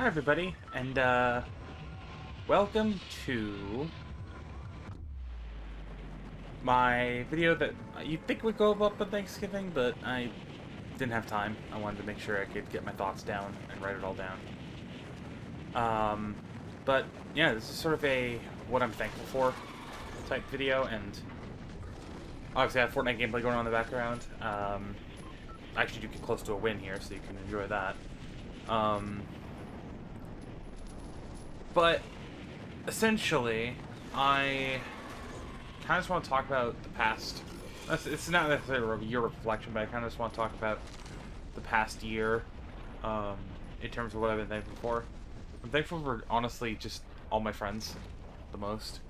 Hi everybody, and welcome to my video that you'd think would go up on Thanksgiving, but I didn't have time. I wanted to make sure I could get my thoughts down and write it all down. Um, but yeah, this is sort of a what I'm thankful for type video, and obviously I have Fortnite gameplay going on in the background. I actually do get close to a win here, so you can enjoy that. But essentially, I kind of just want to talk about the past. It's not necessarily a year reflection, but I kind of just want to talk about the past year in terms of what I've been thankful for. I'm thankful for, honestly, just all my friends the most.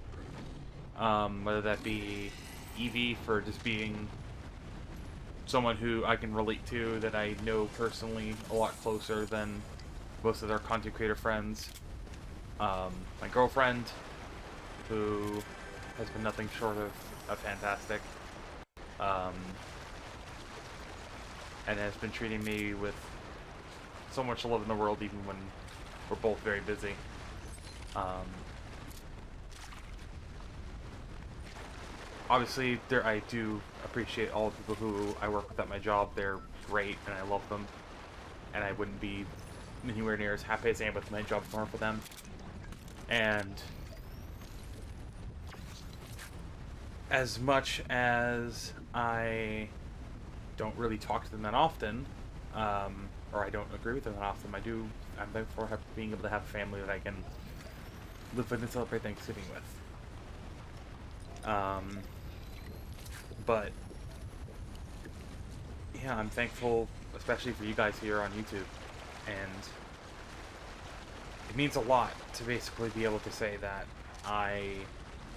Whether that be Evie for just being someone who I can relate to, that I know personally a lot closer than most of their content creator friends. My girlfriend, who has been nothing short of fantastic, and has been treating me with so much love in the world, even when we're both very busy. Obviously, I do appreciate all the people who I work with at my job. They're great, and I love them, and I wouldn't be anywhere near as happy as I am with my job if it weren't for them. And as much as I don't really talk to them that often, or I don't agree with them that often, I'm thankful for being able to have a family that I can live with and celebrate Thanksgiving with. But yeah, I'm thankful, especially for you guys here on YouTube, and it means a lot to basically be able to say that I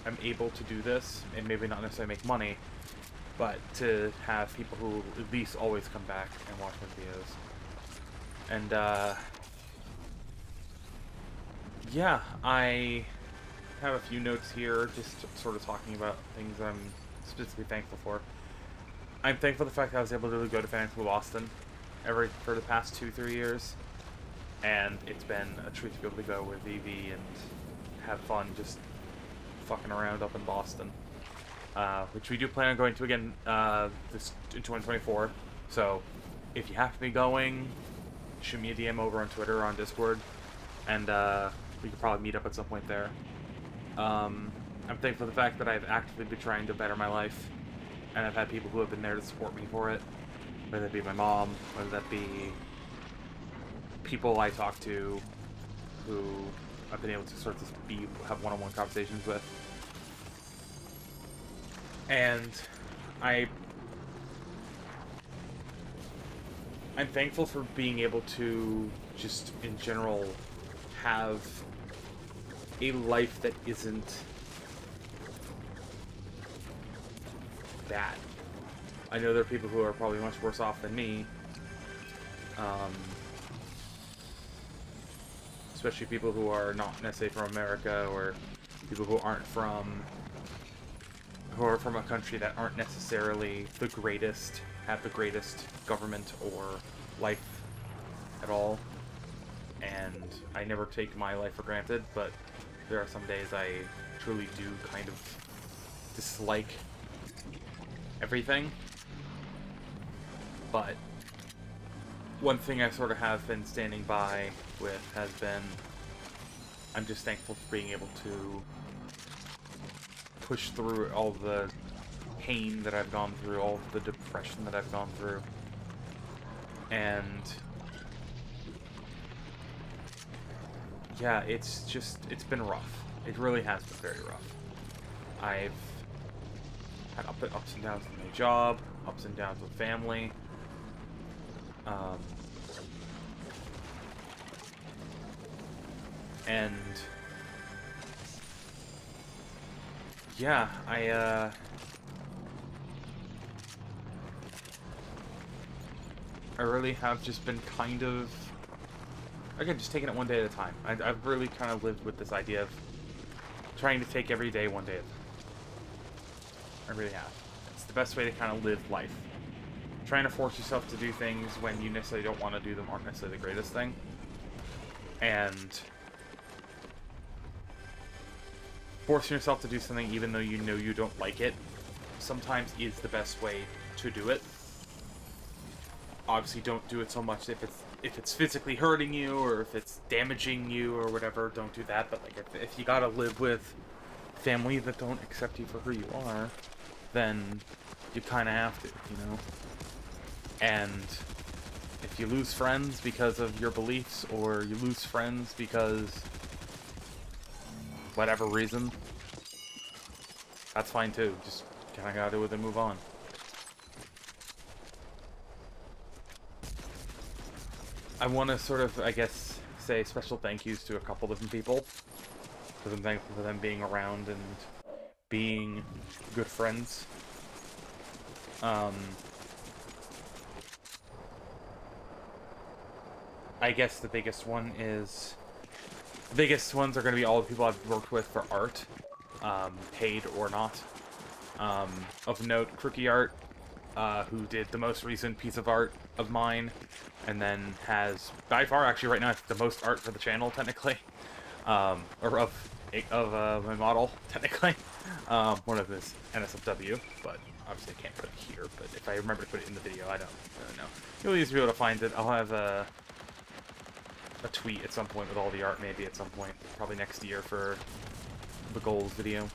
am able to do this, and maybe not necessarily make money, but to have people who at least always come back and watch my videos. And yeah, I have a few notes here, just sort of talking about things I'm specifically thankful for. I'm thankful for the fact that I was able to go to Fan School Boston for the past 2-3 years. And it's been a treat to be able to go with Evie and have fun just fucking around up in Boston. Which we do plan on going to again in 2024. So if you have to be going, shoot me a DM over on Twitter or on Discord. And we could probably meet up at some point there. I'm thankful for the fact that I've actively been trying to better my life. And I've had people who have been there to support me for it. Whether that be my mom, whether that be people I talk to who I've been able to sort of have one-on-one conversations with. And I'm thankful for being able to just in general have a life that isn't bad. I know there are people who are probably much worse off than me. Especially people who are not necessarily from America, or people who are from a country that aren't necessarily the greatest, have the greatest government or life at all. And I never take my life for granted, but there are some days I truly do kind of dislike everything. But one thing I sort of have been standing by with has been, I'm just thankful for being able to push through all the pain that I've gone through, all the depression that I've gone through. And yeah, it's been rough. It really has been very rough. I've had ups and downs with my job, ups and downs with family. And yeah, I really have just been kind of, again, just taking it one day at a time. I've really kind of lived with this idea of trying to take every day one day at a time. I really have. It's the best way to kind of live life. Trying to force yourself to do things when you necessarily don't want to do them aren't necessarily the greatest thing. And forcing yourself to do something even though you know you don't like it sometimes is the best way to do it. Obviously, don't do it so much if it's physically hurting you or if it's damaging you or whatever. Don't do that. But like, if you gotta live with family that don't accept you for who you are, then you kind of have to, you know. And if you lose friends because of your beliefs, or you lose friends because whatever reason, that's fine too. Just kind of gotta do it and move on. I want to sort of, I guess, say special thank yous to a couple different people, because I'm thankful for them being around and being good friends. I guess the biggest ones are going to be all the people I've worked with for art, paid or not. Of note, Crookie Art, who did the most recent piece of art of mine, and then has, by far, actually right now, the most art for the channel, technically. Or of my model, technically. One of his NSFW, but obviously I can't put it here, but if I remember to put it in the video, I don't really know. You'll easily be able to find it. I'll have a tweet at some point with all the art, maybe at some point, probably next year for the goals video.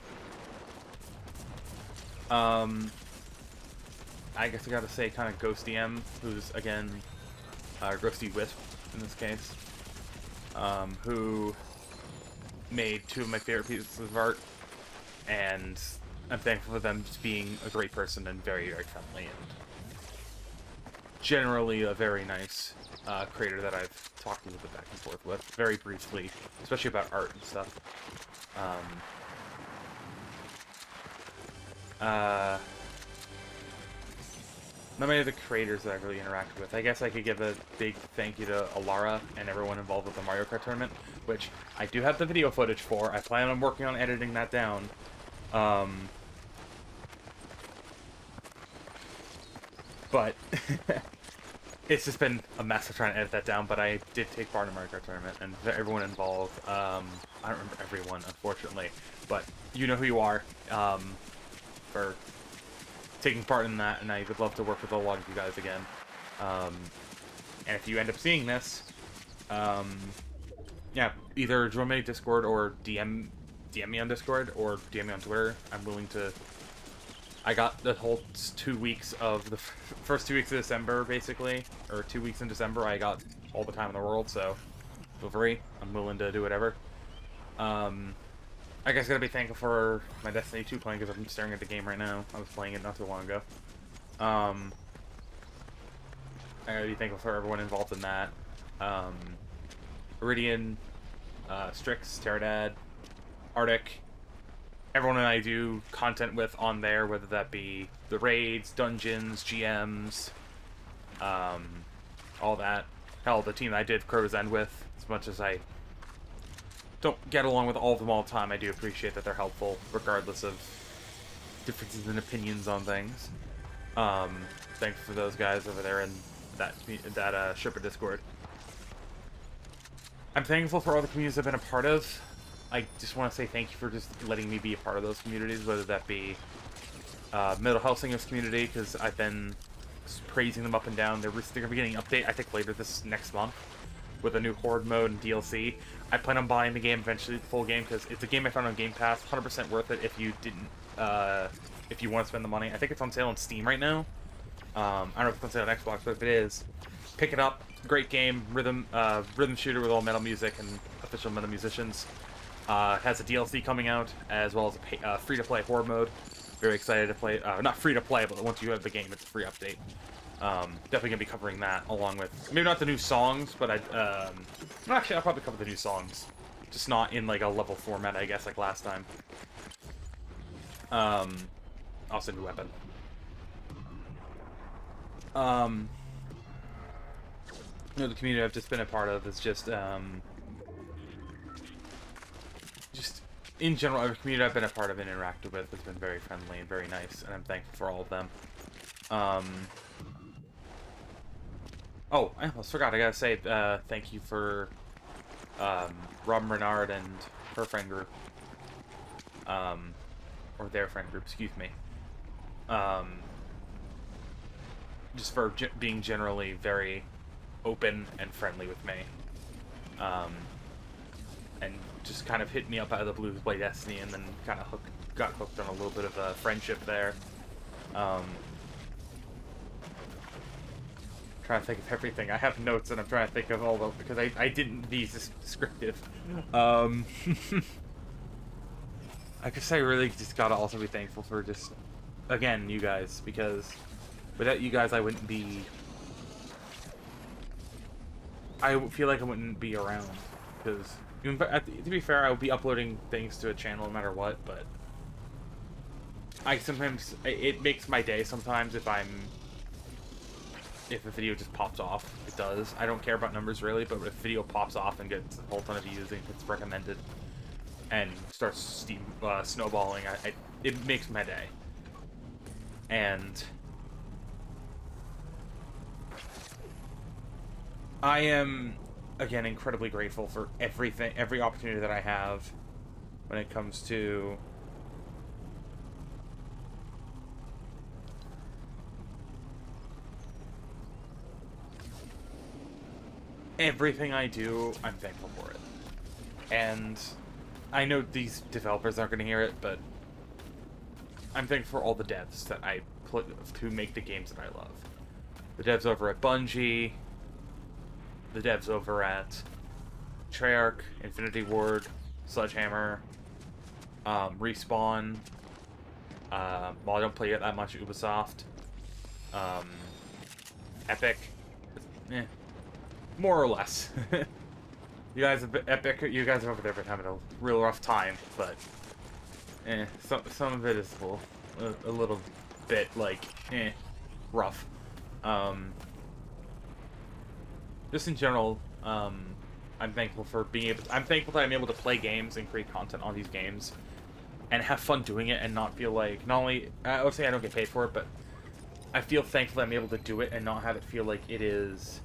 I guess I gotta say kind of Ghosty M, who's, again, Ghosty Wisp, in this case, who made two of my favorite pieces of art, and I'm thankful for them just being a great person and very, very friendly, and generally a very nice creator that I've talked a little bit back and forth with, very briefly, especially about art and stuff. Not many of the creators that I've really interacted with. I guess I could give a big thank you to Alara and everyone involved with the Mario Kart tournament, which I do have the video footage for. I plan on working on editing that down. But it's just been a mess of trying to edit that down, but I did take part in the Mario Kart tournament, and everyone involved, I don't remember everyone, unfortunately, but you know who you are, for taking part in that, and I would love to work with a lot of you guys again. And if you end up seeing this, yeah, either join me on Discord or DM me on Discord or DM me on Twitter. I'm willing to. I got the whole 2 weeks of the first 2 weeks of December, basically, or 2 weeks in December. I got all the time in the world, so feel free. I'm willing to do whatever. I guess I gotta be thankful for my Destiny 2 playing, because I'm staring at the game right now. I was playing it not too long ago. I gotta be thankful for everyone involved in that. Iridian, Strix, Pterodad, Arctic, everyone that I do content with on there, whether that be the raids, dungeons, GMs, all that. Hell, the team I did Crow's End with, as much as I don't get along with all of them all the time, I do appreciate that they're helpful, regardless of differences in opinions on things. Thanks for those guys over there in that Sherpa Discord. I'm thankful for all the communities I've been a part of. I just want to say thank you for just letting me be a part of those communities, whether that be Middle Health Singers community, because I've been praising them up and down. They're going to be getting an update, I think, later this next month, with a new Horde mode and DLC. I plan on buying the game eventually, the full game, because it's a game I found on Game Pass. 100% worth it if you didn't, if you want to spend the money. I think it's on sale on Steam right now. I don't know if it's on sale on Xbox, but if it is, pick it up. Great game, rhythm shooter with all metal music and official metal musicians. Has a DLC coming out, as well as a free-to-play Horde mode. Very excited to play. Not free-to-play, but once you have the game, it's a free update. Definitely gonna be covering that, along with maybe not the new songs, but actually I'll probably cover the new songs, just not in like a level format, I guess, like last time. Also new weapon. You know, the community I've just been a part of is just in general, the community I've been a part of and interacted with has been very friendly and very nice, and I'm thankful for all of them. Oh, I almost forgot. I gotta say thank you for Robin Renard and her friend group, or their friend group, excuse me, just for being generally very open and friendly with me, and just kind of hit me up out of the blue to play Destiny, and then kind of got hooked on a little bit of a friendship there. Trying to think of everything. I have notes and I'm trying to think of all the, because I didn't these descriptive. I guess I really just gotta also be thankful for just, again, you guys, because without you guys I wouldn't be, I feel like I wouldn't be around, because to be fair, I would be uploading things to a channel no matter what, but it makes my day sometimes if a video just pops off. It does. I don't care about numbers really, but if a video pops off and gets a whole ton of views and gets recommended and starts snowballing, it makes my day. And I am, again, incredibly grateful for every opportunity that I have when it comes to everything I do. I'm thankful for it. And I know these developers aren't going to hear it, but I'm thankful for all the devs that I put to make the games that I love. The devs over at Bungie, the devs over at Treyarch, Infinity Ward, Sledgehammer, Respawn, well, I don't play it that much, Ubisoft, Epic, more or less. You guys have Epic, you guys over there have been having a real rough time, but some of it is a little bit like rough. Just in general, I'm thankful for I'm thankful that I'm able to play games and create content on these games and have fun doing it and not feel like, not only, I would say I don't get paid for it, but I feel thankful that I'm able to do it and not have it feel like it is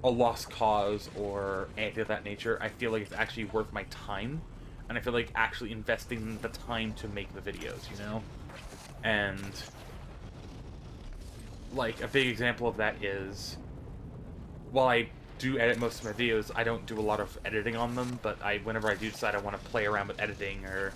a lost cause or anything of that nature. I feel like it's actually worth my time, and I feel like actually investing the time to make the videos, you know? And like a big example of that is, while I do edit most of my videos, I don't do a lot of editing on them, but whenever I do decide I want to play around with editing, or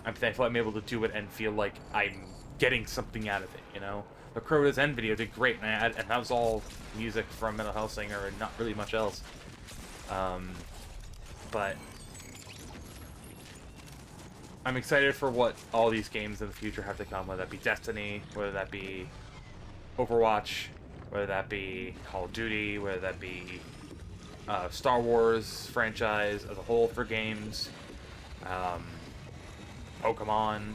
I'm thankful I'm able to do it and feel like I'm getting something out of it, you know? The Crota's End video did great, and that was all music from Mental Health Singer and not really much else. But I'm excited for what all these games in the future have to come, whether that be Destiny, whether that be Overwatch, whether that be Call of Duty, whether that be Star Wars franchise as a whole for games, Pokemon,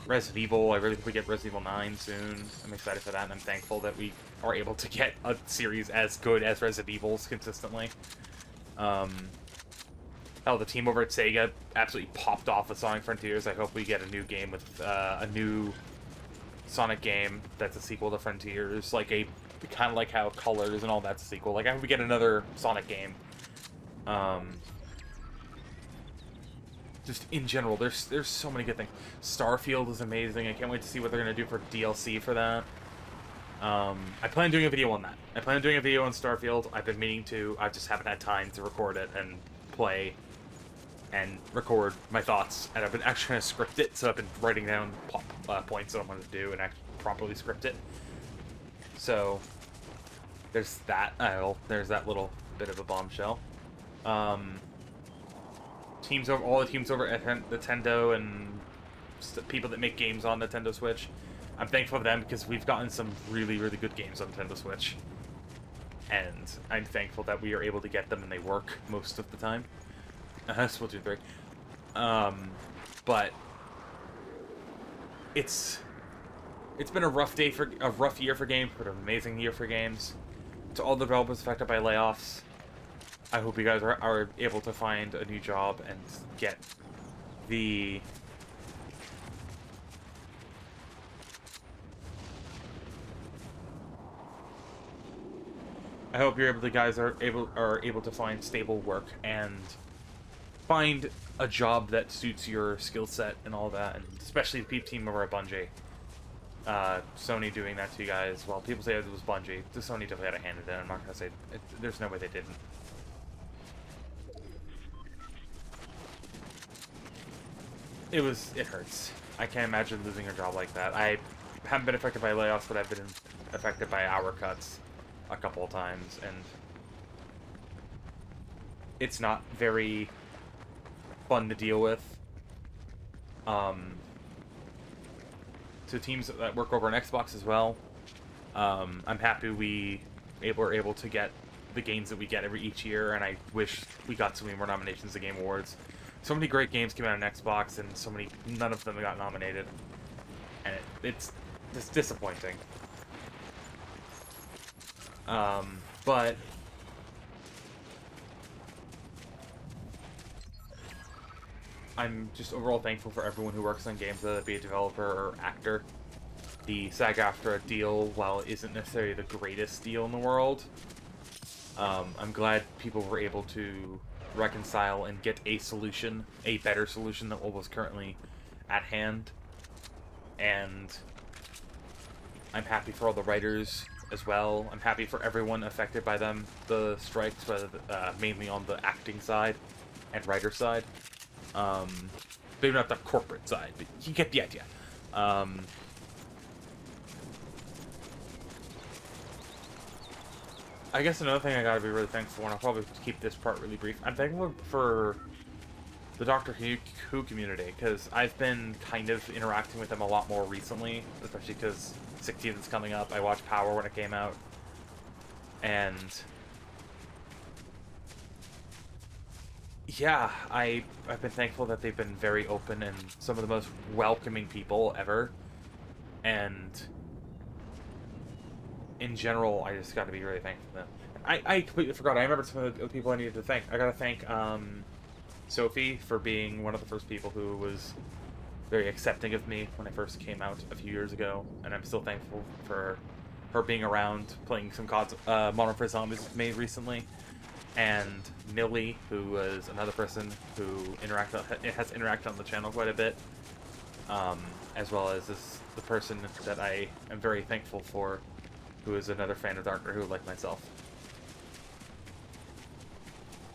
Resident Evil. I really hope we get Resident Evil 9 soon. I'm excited for that, and I'm thankful that we are able to get a series as good as Resident Evil's consistently. Hell, the team over at Sega absolutely popped off with Sonic Frontiers. I hope we get a new game with a new Sonic game that's a sequel to Frontiers, like kind of like how Colors and all that's a sequel. Like, I hope we get another Sonic game. Just in general, there's so many good things. Starfield is amazing. I can't wait to see what they're gonna do for DLC for that. I plan on doing a video on that. I plan on doing a video on Starfield. I've been meaning to. I just haven't had time to record it and play and record my thoughts. And I've been actually trying to script it, so I've been writing down points that I'm going to do and actually properly script it. So there's that. There's that little bit of a bombshell. All the teams over at Nintendo and people that make games on Nintendo Switch, I'm thankful for them because we've gotten some really, really good games on Nintendo Switch. And I'm thankful that we are able to get them and they work most of the time. Splatoon 3. But it's been a rough year for games, but an amazing year for games. To all the developers affected by layoffs, I hope you guys are able to find a new job and get the I hope you're able to guys are able to find stable work and find a job that suits your skill set and all that, and especially the Peep team over at Bungie. Sony doing that to you guys. Well, people say it was Bungie. The Sony definitely had a hand in it. I'm not gonna say there's no way they didn't. It hurts. I can't imagine losing a job like that. I haven't been affected by layoffs, but I've been affected by hour cuts a couple of times, and it's not very fun to deal with. To teams that work over on Xbox as well, I'm happy we were able to get the games that we get each year, and I wish we got so many more nominations to Game Awards. So many great games came out on Xbox, and none of them got nominated, and it's disappointing. But I'm just overall thankful for everyone who works on games, whether it be a developer or actor. The SAG-AFTRA deal, while it isn't necessarily the greatest deal in the world, I'm glad people were able to reconcile and get a solution, a better solution than what was currently at hand. And I'm happy for all the writers as well. I'm happy for everyone affected by the strikes, whether mainly on the acting side and writer side. Maybe not the corporate side, but you get the idea. I guess another thing I gotta be really thankful for, and I'll probably keep this part really brief, I'm thankful for the Doctor Who community, because I've been kind of interacting with them a lot more recently, especially because 16th is coming up. I watched Power when it came out, and yeah, I've been thankful that they've been very open and some of the most welcoming people ever, and in general, I just got to be really thankful for them. I completely forgot. I remember some of the people I needed to thank. I got to thank Sophie for being one of the first people who was very accepting of me when I first came out a few years ago, and I'm still thankful for her being around, playing some Modern Warfare Zombies with me recently. And Millie, who was another person who has interacted on the channel quite a bit, as well as the person that I am very thankful for, who is another fan of Doctor Who like myself.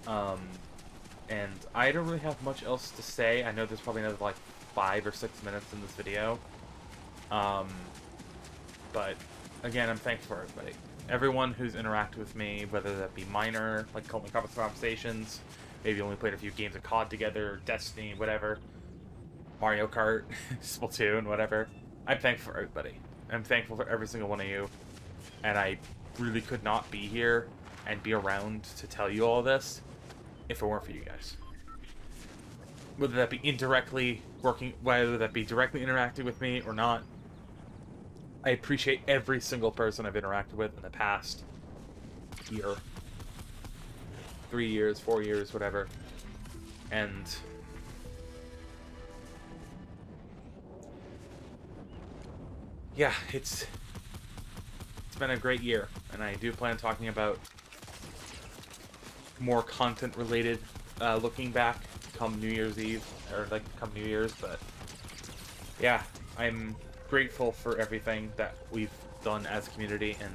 And I don't really have much else to say. I know there's probably another like 5 or 6 minutes in this video. But again, I'm thankful for everybody. Everyone who's interacted with me, whether that be minor, like calling conversations, maybe only played a few games of COD together, Destiny, whatever, Mario Kart, Splatoon, whatever. I'm thankful for everybody. I'm thankful for every single one of you, and I really could not be here and be around to tell you all this if it weren't for you guys. Whether that be indirectly working, whether that be directly interacting with me or not, I appreciate every single person I've interacted with in the past year, 3 years, 4 years, whatever. And yeah, it's been a great year, and I do plan on talking about more content related looking back come New Year's Eve, or like come New Year's. But yeah, I'm grateful for everything that we've done as a community, and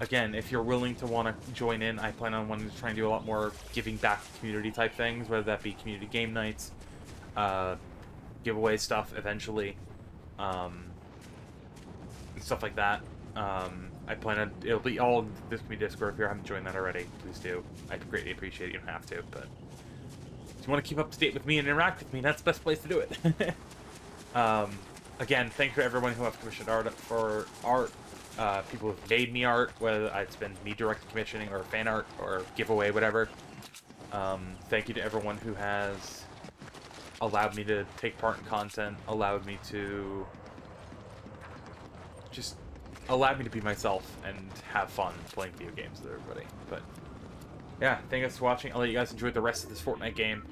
again, if you're willing to want to join in, I plan on wanting to try and do a lot more giving back community type things, whether that be community game nights, giveaway stuff eventually, stuff like that. I plan on, it'll be all in this community Discord. If you haven't joined that already, please do. I'd greatly appreciate it. You don't have to, but if you want to keep up to date with me and interact with me, that's the best place to do it. Again, thank you to everyone who have commissioned art for art, people who've made me art, whether it's been me direct commissioning or fan art or giveaway, whatever. Thank you to everyone who has allowed me to take part in content, allowed me to be myself and have fun playing video games with everybody. But yeah, thank you guys for watching. I'll let you guys enjoy the rest of this Fortnite game.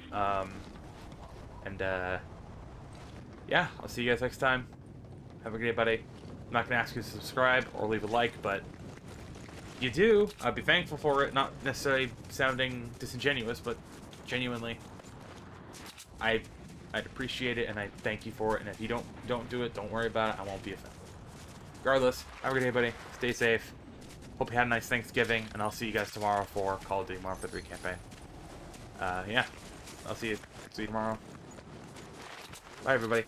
Yeah, I'll see you guys next time. Have a good day, buddy. I'm not going to ask you to subscribe or leave a like, but you do, I'd be thankful for it. Not necessarily sounding disingenuous, but genuinely, I'd appreciate it, and I thank you for it. And if you don't do it, don't worry about it. I won't be offended. Regardless, have a good day, buddy. Stay safe. Hope you had a nice Thanksgiving, and I'll see you guys tomorrow for Call of Duty Modern Warfare 3 campaign. Yeah, I'll see you tomorrow. Bye, everybody.